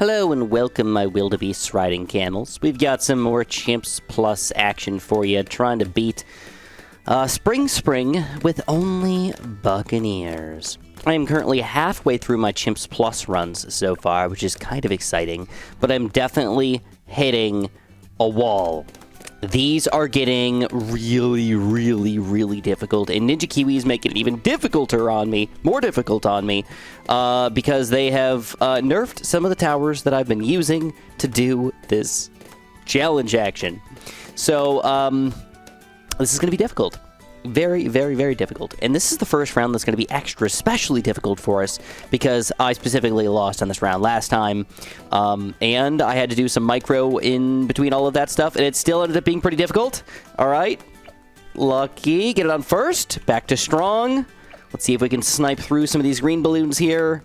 Hello and welcome, my wildebeests riding camels. We've got some more Chimps Plus action for you, trying to beat Spring with only Buccaneers. I am currently halfway through my Chimps Plus runs so far, which is kind of exciting, but I'm definitely hitting a wall. These are getting really difficult, and Ninja Kiwis make it even more difficult on me, because they have nerfed some of the towers that I've been using to do this challenge action. So, this is going to be difficult. Very difficult. And this is the first round that's going to be especially difficult for us because I specifically lost on this round last time. And I had to do some micro in between all of that stuff, and it still ended up being pretty difficult. All right. Lucky. Get it on first. Back to strong. Let's see if we can snipe through some of these green balloons here.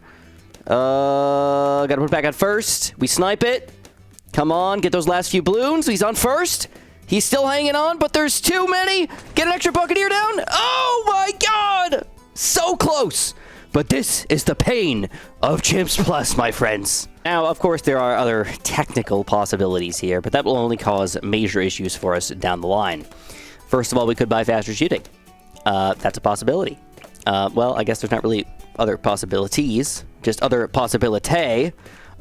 Gotta put it back on first. We snipe it. Come on. Get those last few balloons. He's on first. He's still hanging on, but there's too many. Get an extra Buccaneer down. Oh my god! So close. But this is the pain of Chimps Plus, my friends. Now, of course, there are other technical possibilities here, but that will only cause major issues for us down the line. First of all, we could buy faster shooting. That's a possibility. Well, I guess there's not really other possibilities, just other possibility.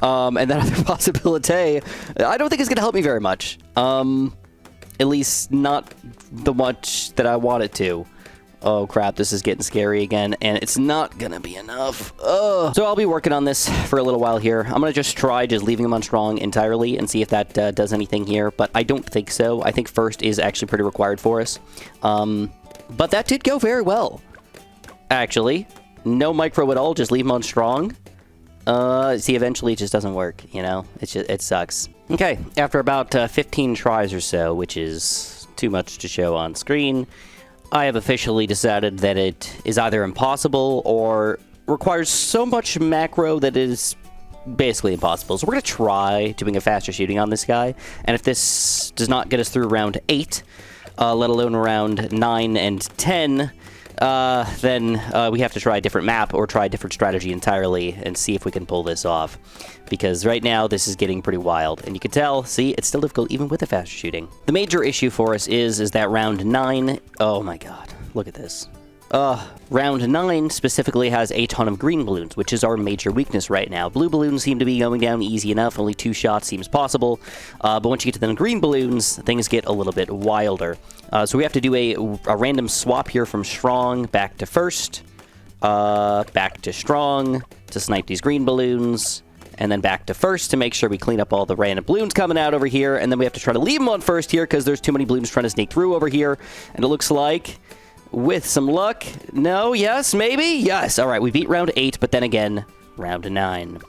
And that other possibility, I don't think it's going to help me very much. At least not the much that I want it to. Oh crap, this is getting scary again, and it's not gonna be enough. Ugh. So I'll be working on this for a little while here. I'm gonna just try leaving him on strong entirely and see if that does anything here, but I don't think so. I think first is actually pretty required for us. But that did go very well, actually. No micro at all, just leave him on strong. See, eventually it just doesn't work, you know? It sucks. Okay, after about 15 tries or so, which is too much to show on screen, I have officially decided that it is either impossible or requires so much macro that it is basically impossible. So we're going to try doing a faster shooting on this guy, and if this does not get us through round 8, let alone round 9 and 10, then we have to try a different map or try a different strategy entirely and see if we can pull this off. Because right now, this is getting pretty wild. And you can tell, see, it's still difficult even with the faster shooting. The major issue for us is that round 9... Oh my god, look at this. Round 9 specifically has a ton of green balloons, which is our major weakness right now. Blue balloons seem to be going down easy enough, only 2 shots seems possible. But once you get to the green balloons, things get a little bit wilder. So we have to do a random swap here from strong back to first, back to strong to snipe these green balloons, and then back to first to make sure we clean up all the random balloons coming out over here, and then we have to try to leave them on first here because there's too many balloons trying to sneak through over here, and it looks like, with some luck, no, yes, maybe, yes, all right, we beat round 8, but then again, round 9.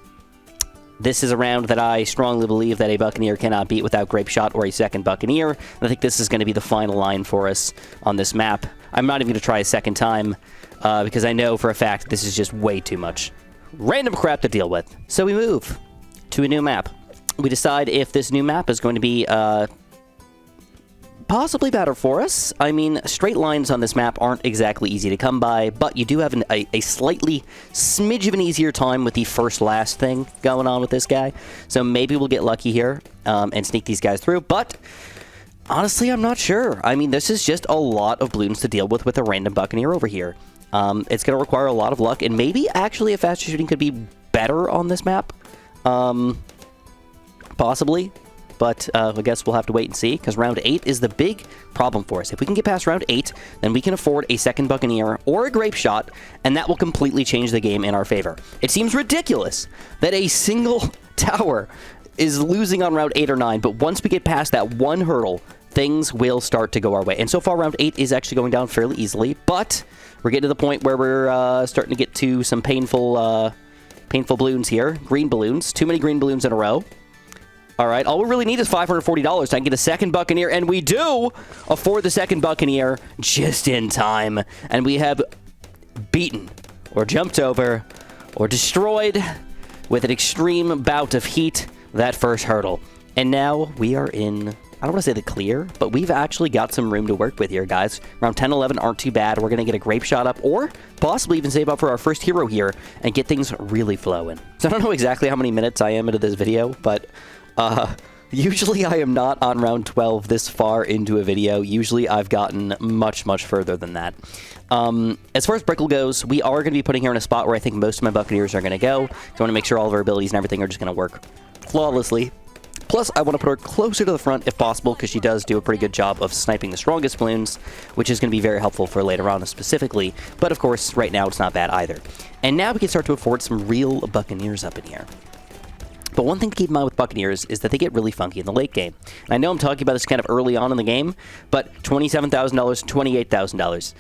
This is a round that I strongly believe that a Buccaneer cannot beat without Grape Shot or a second Buccaneer. I think this is going to be the final line for us on this map. I'm not even going to try a second time, because I know for a fact this is just way too much random crap to deal with. So we move to a new map. We decide if this new map is going to be possibly better for us. I mean, straight lines on this map aren't exactly easy to come by, but you do have a slightly smidge of an easier time with the first-last thing going on with this guy. So maybe we'll get lucky here and sneak these guys through, but honestly, I'm not sure. I mean, this is just a lot of balloons to deal with a random Buccaneer over here. It's going to require a lot of luck, and maybe actually a faster shooting could be better on this map. Possibly. But I guess we'll have to wait and see, because round 8 is the big problem for us. If we can get past round 8, then we can afford a second Buccaneer or a Grape Shot, and that will completely change the game in our favor. It seems ridiculous that a single tower is losing on round 8 or 9, but once we get past that one hurdle, things will start to go our way. And so far, round 8 is actually going down fairly easily, but we're getting to the point where we're starting to get to some painful balloons here. Green balloons. Too many green balloons in a row. All right, all we really need is $540 to get a second Buccaneer, and we do afford the second Buccaneer just in time. And we have beaten, or jumped over, or destroyed with an extreme bout of heat that first hurdle. And now we are in I don't want to say the clear, but we've actually got some room to work with here, guys. Around 10, 11 aren't too bad. We're going to get a grape shot up, or possibly even save up for our first hero here and get things really flowing. So I don't know exactly how many minutes I am into this video, but usually I am not on round 12 this far into a video. Usually I've gotten much, much further than that. As far as Brickle goes, we are going to be putting her in a spot where I think most of my Buccaneers are going to go. So I want to make sure all of our abilities and everything are just going to work flawlessly. Plus, I want to put her closer to the front if possible, because she does do a pretty good job of sniping the strongest balloons, which is going to be very helpful for later on specifically. But of course, right now it's not bad either. And now we can start to afford some real Buccaneers up in here. But one thing to keep in mind with Buccaneers is that they get really funky in the late game. And I know I'm talking about this kind of early on in the game, but $27,000, $28,000.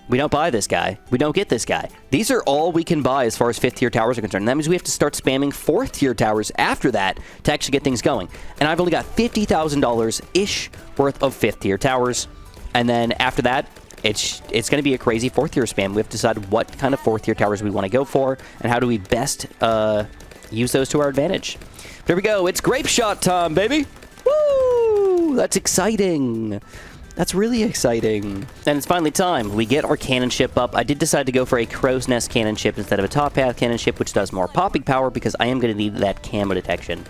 We don't buy this guy. We don't get this guy. These are all we can buy as far as 5th tier towers are concerned. That means we have to start spamming 4th tier towers after that to actually get things going. And I've only got $50,000-ish worth of 5th tier towers. And then after that, it's going to be a crazy 4th tier spam. We have to decide what kind of 4th tier towers we want to go for and how do we best use those to our advantage. There we go. It's grape shot time, baby. Woo! That's exciting. That's really exciting. And it's finally time. We get our cannon ship up. I did decide to go for a crow's nest cannon ship instead of a top path cannon ship, which does more popping power because I am going to need that camo detection.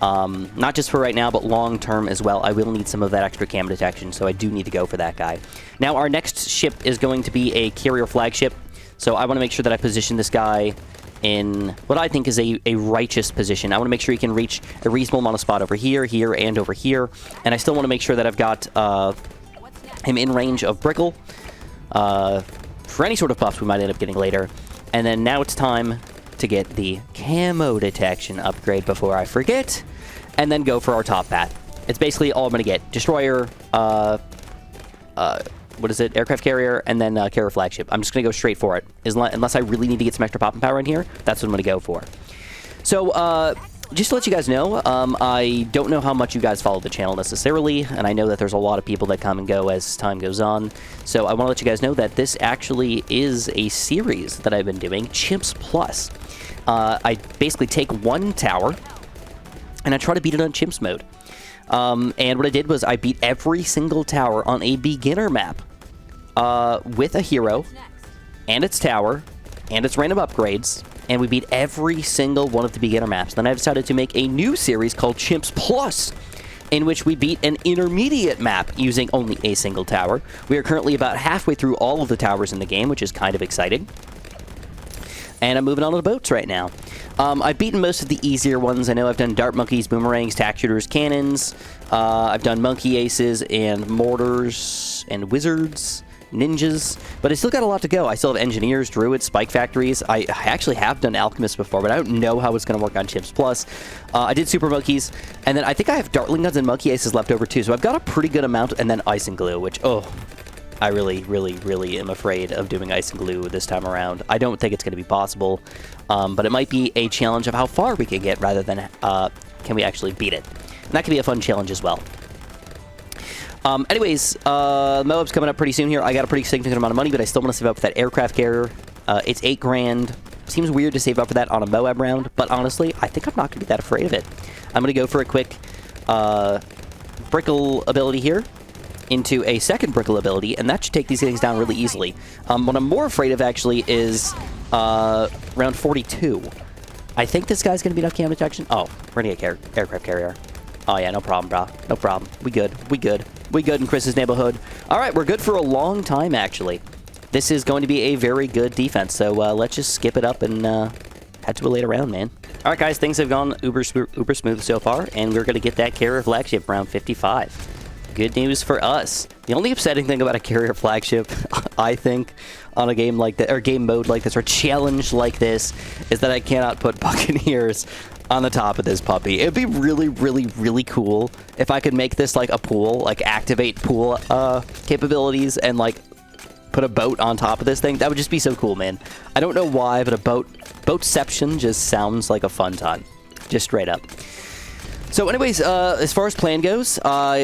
Not just for right now, but long term as well. I will need some of that extra camo detection, so I do need to go for that guy. Now, our next ship is going to be a carrier flagship, so I want to make sure that I position this guy in what I think is a righteous position. I want to make sure he can reach a reasonable amount of spot over here, here, and over here. And I still want to make sure that I've got him in range of Brickle for any sort of buffs we might end up getting later. And then now it's time to get the camo detection upgrade before I forget, and then go for our top path. It's basically all I'm going to get. Destroyer, what is it? Aircraft carrier, and then carrier flagship. I'm just going to go straight for it. Unless I really need to get some extra popping power in here, that's what I'm going to go for. So, just to let you guys know, I don't know how much you guys follow the channel necessarily, and I know that there's a lot of people that come and go as time goes on. So I want to let you guys know that this actually is a series that I've been doing, Chimps Plus. I basically take one tower, and I try to beat it on Chimps mode. And what I did was I beat every single tower on a beginner map with a hero and its tower and its random upgrades, and we beat every single one of the beginner maps. Then I decided to make a new series called Chimps Plus, in which we beat an intermediate map using only a single tower. We are currently about halfway through all of the towers in the game, which is kind of exciting. And I'm moving on to the boats right now. I've beaten most of the easier ones. I know I've done dart monkeys, boomerangs, tack shooters, cannons. I've done monkey aces and mortars and wizards, ninjas. But I still got a lot to go. I still have engineers, druids, spike factories. I actually have done alchemists before, but I don't know how it's going to work on Chimps Plus. I did super monkeys. And then I think I have dartling guns and monkey aces left over too. So I've got a pretty good amount. And then ice and glue, which, oh, I really, really, really am afraid of doing ice and glue this time around. I don't think it's going to be possible, but it might be a challenge of how far we can get rather than can we actually beat it. And that could be a fun challenge as well. Anyways, Moab's coming up pretty soon here. I got a pretty significant amount of money, but I still want to save up for that aircraft carrier. It's $8 grand. Seems weird to save up for that on a Moab round, but honestly, I think I'm not going to be that afraid of it. I'm going to go for a quick Brickle ability here into a second Brickle ability, and that should take these things down really easily. What I'm more afraid of, actually, is round 42. I think this guy's going to beat up camo detection. Oh, we're going to get aircraft carrier. Oh, yeah, no problem, bro. No problem. We good. We good. We good in Chris's neighborhood. All right, we're good for a long time, actually. This is going to be a very good defense, so let's just skip it up and head to a later round, man. All right, guys, things have gone uber smooth so far, and we're going to get that carrier flagship round 55. Good news for us. The only upsetting thing about a carrier flagship, I think, on a game like that, or game mode like this, or challenge like this, is that I cannot put Buccaneers on the top of this puppy. It'd be really, really, really cool if I could make this like a pool, like activate pool capabilities and like put a boat on top of this thing. That would just be so cool, man. I don't know why, but a boatception just sounds like a fun time. Just straight up. So anyways, as far as plan goes,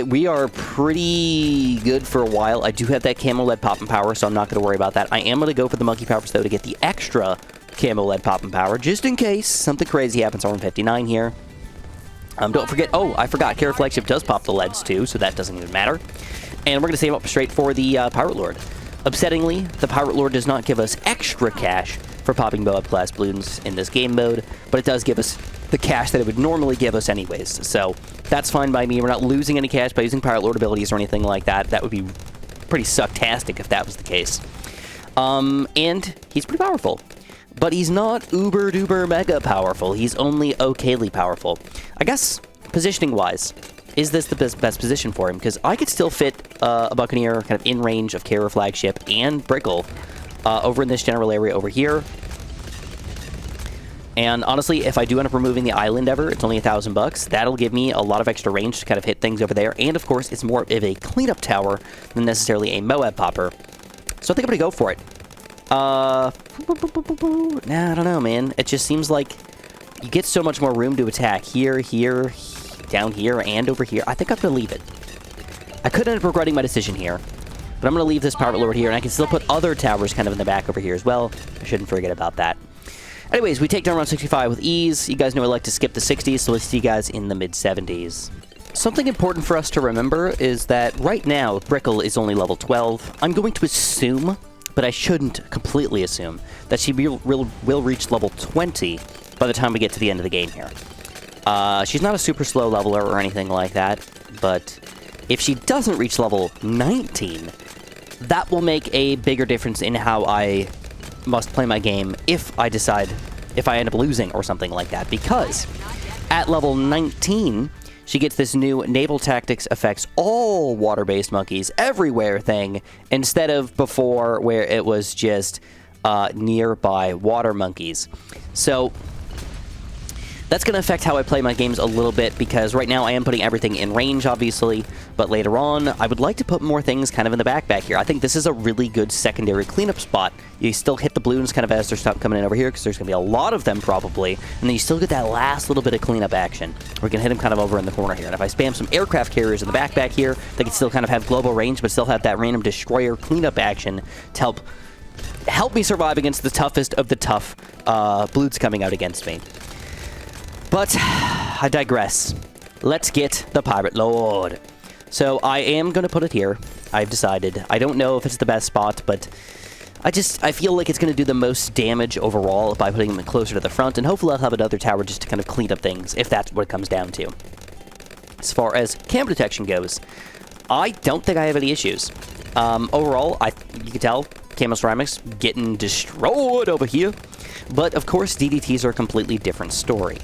we are pretty good for a while. I do have that camo lead pop and power, so I'm not going to worry about that. I am going to go for the monkey powers, though, to get the extra camo lead pop and power, just in case something crazy happens on 59 here. Don't forget, oh, I forgot, Carrier Flagship does pop the leads too, so that doesn't even matter. And we're going to save up straight for the Pirate Lord. Upsettingly, the Pirate Lord does not give us extra cash for popping Moab class balloons in this game mode, but it does give us the cash that it would normally give us anyways. So that's fine by me. We're not losing any cash by using Pirate Lord abilities or anything like that. That would be pretty sucktastic if that was the case. And he's pretty powerful. But he's not uber-duper mega powerful. He's only okayly powerful. I guess, positioning-wise, is this the best position for him? Because I could still fit a Buccaneer kind of in range of Carrier Flagship and Brickle over in this general area over here. And honestly, if I do end up removing the island ever, it's only $1,000. That'll give me a lot of extra range to kind of hit things over there. And of course, it's more of a cleanup tower than necessarily a Moab popper. So I think I'm going to go for it. Nah, I don't know, man. It just seems like you get so much more room to attack here, here, down here, and over here. I think I'm going to leave it. I could end up regretting my decision here, but I'm going to leave this Pirate Lord here, and I can still put other towers kind of in the back over here as well. I shouldn't forget about that. Anyways, we take down round 65 with ease. You guys know I like to skip the 60s, so let's see you guys in the mid-70s. Something important for us to remember is that right now, Brickle is only level 12. I'm going to assume, but I shouldn't completely assume, that she will reach level 20 by the time we get to the end of the game here. She's not a super slow leveler or anything like that, but if she doesn't reach level 19, that will make a bigger difference in how I must play my game if I end up losing or something like that, because at level 19, she gets this new Naval Tactics affects all water-based monkeys everywhere thing, instead of before where it was just nearby water monkeys. So that's going to affect how I play my games a little bit, because right now I am putting everything in range, obviously, but later on, I would like to put more things kind of in the back here. I think this is a really good secondary cleanup spot. You still hit the balloons kind of as they stop coming in over here, because there's going to be a lot of them probably, and then you still get that last little bit of cleanup action. We're going to hit them kind of over in the corner here, and if I spam some aircraft carriers in the back here, they can still kind of have global range, but still have that random destroyer cleanup action to help me survive against the toughest of the tough Bloons coming out against me. But I digress. Let's get the Pirate Lord. So I am going to put it here. I've decided. I don't know if it's the best spot, but I feel like it's going to do the most damage overall by putting him closer to the front, and hopefully I'll have another tower just to kind of clean up things, if that's what it comes down to. As far as cam detection goes, I don't think I have any issues. Overall, you can tell, Camo Ceramics getting destroyed over here. But, of course, DDTs are a completely different story.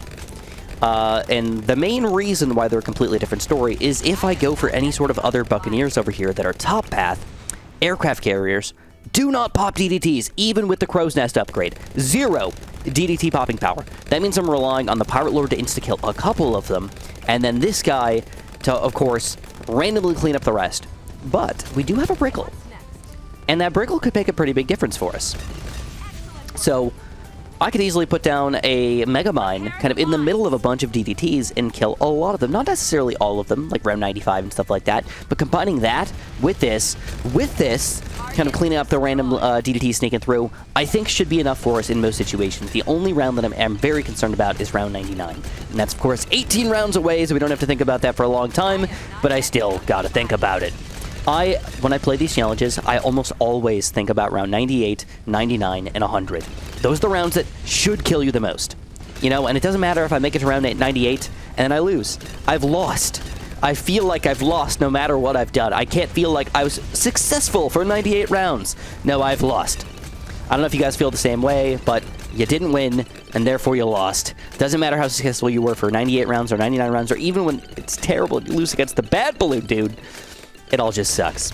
And the main reason why they're a completely different story is if I go for any sort of other Buccaneers over here that are top path, aircraft carriers do not pop DDTs, even with the Crow's Nest upgrade. 0 DDT popping power. That means I'm relying on the Pirate Lord to insta-kill a couple of them, and then this guy to, of course, randomly clean up the rest. But we do have a Brickle, and that Brickle could make a pretty big difference for us. So I could easily put down a Mega Mine kind of in the middle of a bunch of DDTs and kill a lot of them. Not necessarily all of them, like round 95 and stuff like that, but combining that with this, kind of cleaning up the random DDT sneaking through, I think should be enough for us in most situations. The only round that I'm very concerned about is round 99. And that's, of course, 18 rounds away, so we don't have to think about that for a long time, but I still gotta think about it. When I play these challenges, I almost always think about round 98, 99, and 100. Those are the rounds that should kill you the most. You know, and it doesn't matter if I make it to round 98 and then I lose. I've lost. I feel like I've lost no matter what I've done. I can't feel like I was successful for 98 rounds. No, I've lost. I don't know if you guys feel the same way, but you didn't win, and therefore you lost. Doesn't matter how successful you were for 98 rounds or 99 rounds, or even when it's terrible and you lose against the bad balloon dude. It all just sucks.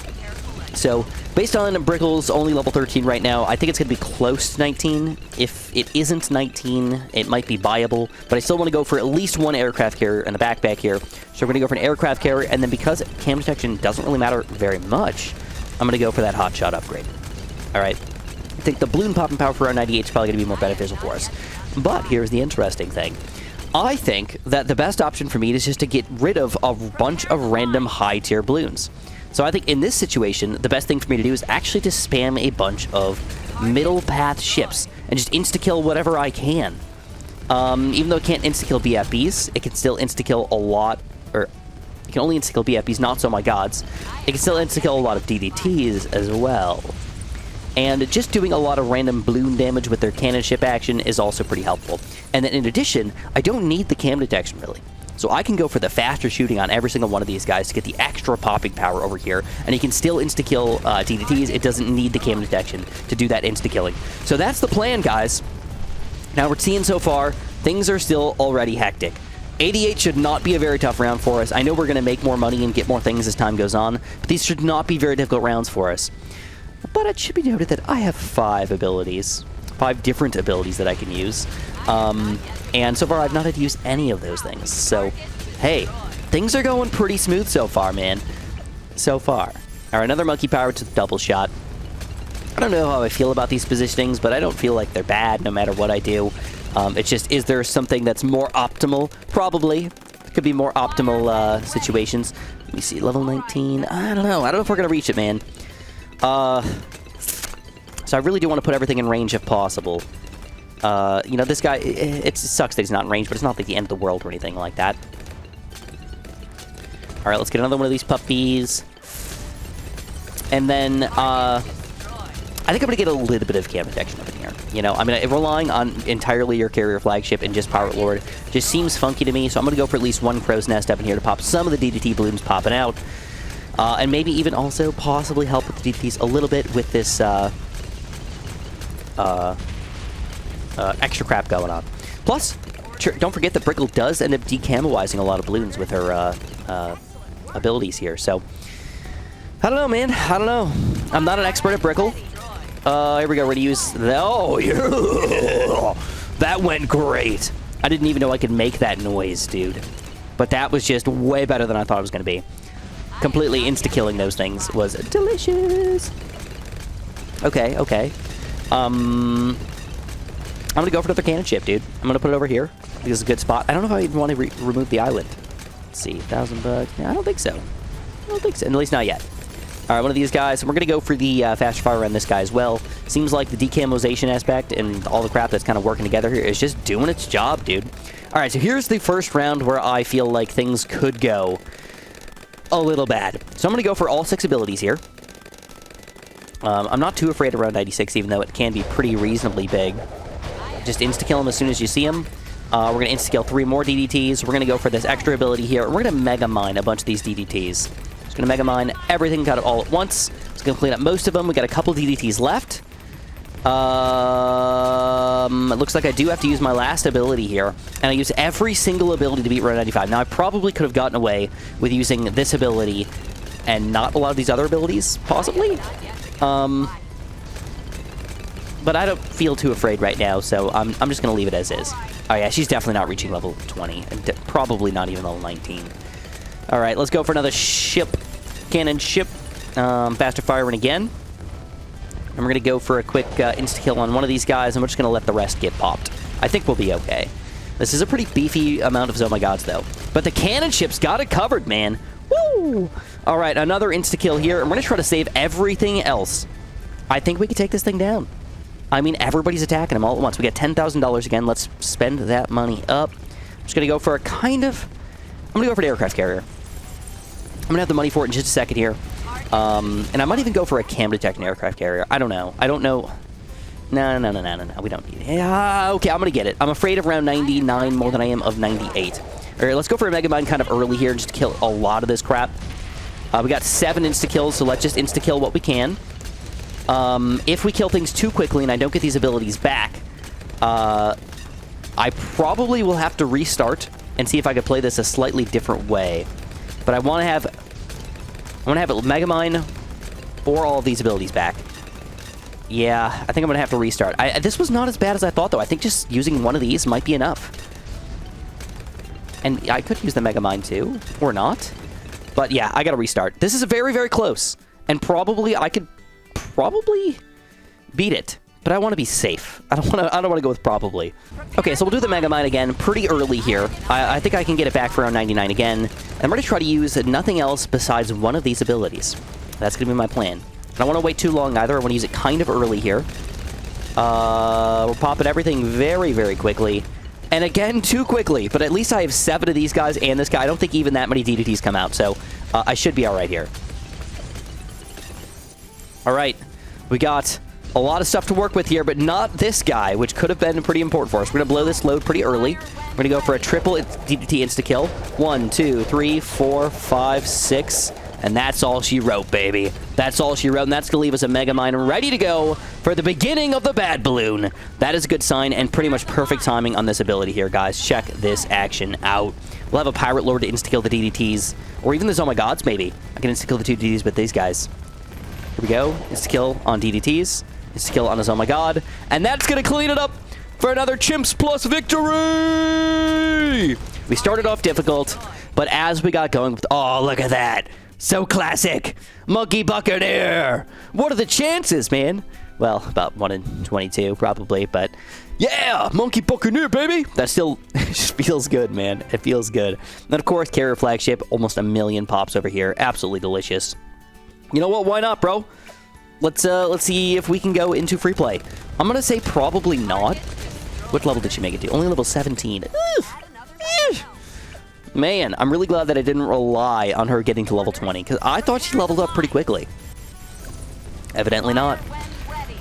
So, based on Brickle's only level 13 right now, I think it's going to be close to 19. If it isn't 19, it might be viable, but I still want to go for at least one aircraft carrier in the back here. So we're going to go for an aircraft carrier, and then because cam detection doesn't really matter very much, I'm going to go for that hotshot upgrade. Alright, I think the balloon popping power for our 98 is probably going to be more beneficial for us. But here's the interesting thing. I think that the best option for me is just to get rid of a bunch of random high-tier balloons. So I think in this situation, the best thing for me to do is actually to spam a bunch of middle path ships and just insta-kill whatever I can. Even though it can't insta-kill BFBs, it can still insta-kill a lot, or it can only insta-kill BFBs, not so my gods. It can still insta-kill a lot of DDTs as well. And just doing a lot of random balloon damage with their cannon ship action is also pretty helpful. And then in addition, I don't need the cam detection really. So I can go for the faster shooting on every single one of these guys to get the extra popping power over here. And he can still insta-kill DDTs. It doesn't need the cam detection to do that insta-killing. So that's the plan, guys. Now we're seeing so far, things are still already hectic. 88 should not be a very tough round for us. I know we're going to make more money and get more things as time goes on, but these should not be very difficult rounds for us. But it should be noted that I have 5 abilities. 5 different abilities that I can use. And so far I've not had to use any of those things. So, hey, things are going pretty smooth so far, man. So far. Alright, another monkey power to the double shot. I don't know how I feel about these positionings, but I don't feel like they're bad no matter what I do. It's just, is there something that's more optimal? Probably. Could be more optimal situations. Let me see, level 19. I don't know. I don't know if we're going to reach it, man. So I really do want to put everything in range if possible. You know, this guy, it sucks that he's not in range, but it's not like the end of the world or anything like that. Alright, let's get another one of these puppies. And then, I think I'm going to get a little bit of cam detection up in here. You know, I mean, relying on entirely your carrier flagship and just Pirate Lord just seems funky to me, so I'm going to go for at least one crow's nest up in here to pop some of the DDT balloons popping out. And maybe even also possibly help with the DDTs a little bit with this extra crap going on. Plus, don't forget that Brickle does end up decamoizing a lot of balloons with her abilities here, so... I don't know, man. I don't know. I'm not an expert at Brickle. Here we go. We're going to use... Oh, yeah. That went great. I didn't even know I could make that noise, dude. But that was just way better than I thought it was going to be. Completely insta-killing those things was delicious. Okay, okay. I'm going to go for another cannon ship, dude. I'm going to put it over here because it's a good spot. I don't know if I even want to remove the island. Let's see. $1,000. Yeah, I don't think so. I don't think so. At least not yet. All right, one of these guys. And we're going to go for the faster fire on this guy as well. Seems like the decamization aspect and all the crap that's kind of working together here is just doing its job, dude. All right, so here's the first round where I feel like things could go a little bad. So I'm going to go for all 6 abilities here. I'm not too afraid of round 96, even though it can be pretty reasonably big. Just insta-kill them as soon as you see them. We're going to insta-kill 3 more DDTs. We're going to go for this extra ability here. We're going to Mega Mine a bunch of these DDTs. Just going to Mega Mine everything kind of all at once. It's going to clean up most of them. We got a couple DDTs left. It looks like I do have to use my last ability here. And I use every single ability to beat round 95. Now, I probably could have gotten away with using this ability and not a lot of these other abilities, possibly. But I don't feel too afraid right now, so I'm just going to leave it as is. Oh yeah, she's definitely not reaching level 20, and probably not even level 19. Alright, let's go for another ship. Cannon ship. Faster firing again. And we're going to go for a quick insta-kill on one of these guys, and we're just going to let the rest get popped. I think we'll be okay. This is a pretty beefy amount of Oh My Gods, though. But the cannon ship's got it covered, man. Woo! Alright, another insta-kill here, and we're going to try to save everything else. I think we can take this thing down. I mean, everybody's attacking him all at once. We got $10,000 again. Let's spend that money up. I'm just going to go for a kind of... I'm going to go for the aircraft carrier. I'm going to have the money for it in just a second here. And I might even go for a cam detecting aircraft carrier. I don't know. I don't know. No. We don't need it. Yeah, okay, I'm going to get it. I'm afraid of round 99 more than I am of 98. All right, let's go for a Mega Mine kind of early here just to kill a lot of this crap. We got 7 insta-kills, so let's just insta-kill what we can. If we kill things too quickly and I don't get these abilities back, I probably will have to restart and see if I can play this a slightly different way. But I want to have it Mega Mine or all of these abilities back. Yeah, I think I'm going to have to restart. This was not as bad as I thought, though. I think just using one of these might be enough. And I could use the Mega Mine, too. Or not. But yeah, I got to restart. This is very, very close. And probably I could... probably beat it, but I want to be safe. I don't want to go with probably. Okay, so we'll do the Mega Mine again pretty early here. I think I can get it back for around 99 again. And I'm going to try to use nothing else besides one of these abilities. That's going to be my plan. I don't want to wait too long either. I want to use it kind of early here. We're popping everything very, very quickly. And again, too quickly. But at least I have 7 of these guys and this guy. I don't think even that many DDTs come out. So I should be all right here. All right. We got a lot of stuff to work with here, but not this guy, which could have been pretty important for us. We're going to blow this load pretty early. We're going to go for a triple DDT insta-kill. 1, 2, 3, 4, 5, 6. And that's all she wrote, baby. That's all she wrote, and that's going to leave us a Mega Mine ready to go for the beginning of the bad balloon. That is a good sign, and pretty much perfect timing on this ability here, guys. Check this action out. We'll have a Pirate Lord to insta-kill the DDTs, or even the Oh My Gods, maybe. I can insta-kill the 2 DDTs with these guys. Here we go. Insta-kill on DDTs. Insta-kill on his Oh My God. And that's going to clean it up for another Chimps Plus victory! We started off difficult, but as we got going with... Oh, look at that! So classic! Monkey Buccaneer! What are the chances, man? Well, about 1 in 22, probably, but... Yeah! Monkey Buccaneer, baby! That still just feels good, man. It feels good. And of course, Carrier Flagship, almost a million pops over here. Absolutely delicious. You know what? Why not, bro? Let's see if we can go into free play. I'm gonna say probably not. What level did she make it to? Only level 17. Man, I'm really glad that I didn't rely on her getting to level 20, because I thought she leveled up pretty quickly. Evidently not.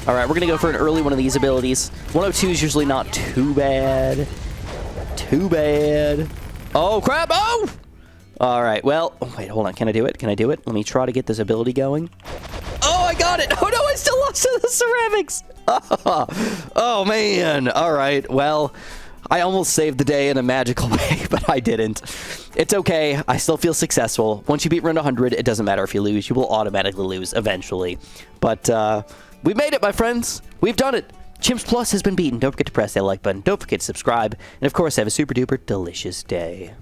All right, we're gonna go for an early one of these abilities. 102 is usually not too bad. Too bad. Oh, crap! Oh! All right, well... Oh, wait, hold on. Can I do it? Can I do it? Let me try to get this ability going. Oh, I got it! Oh, no, I still lost to the ceramics! Oh, man. All right, well... I almost saved the day in a magical way, but I didn't. It's okay. I still feel successful. Once you beat round 100, it doesn't matter if you lose. You will automatically lose eventually. But we made it, my friends. We've done it. Chimps Plus has been beaten. Don't forget to press that like button. Don't forget to subscribe. And, of course, have a super-duper delicious day.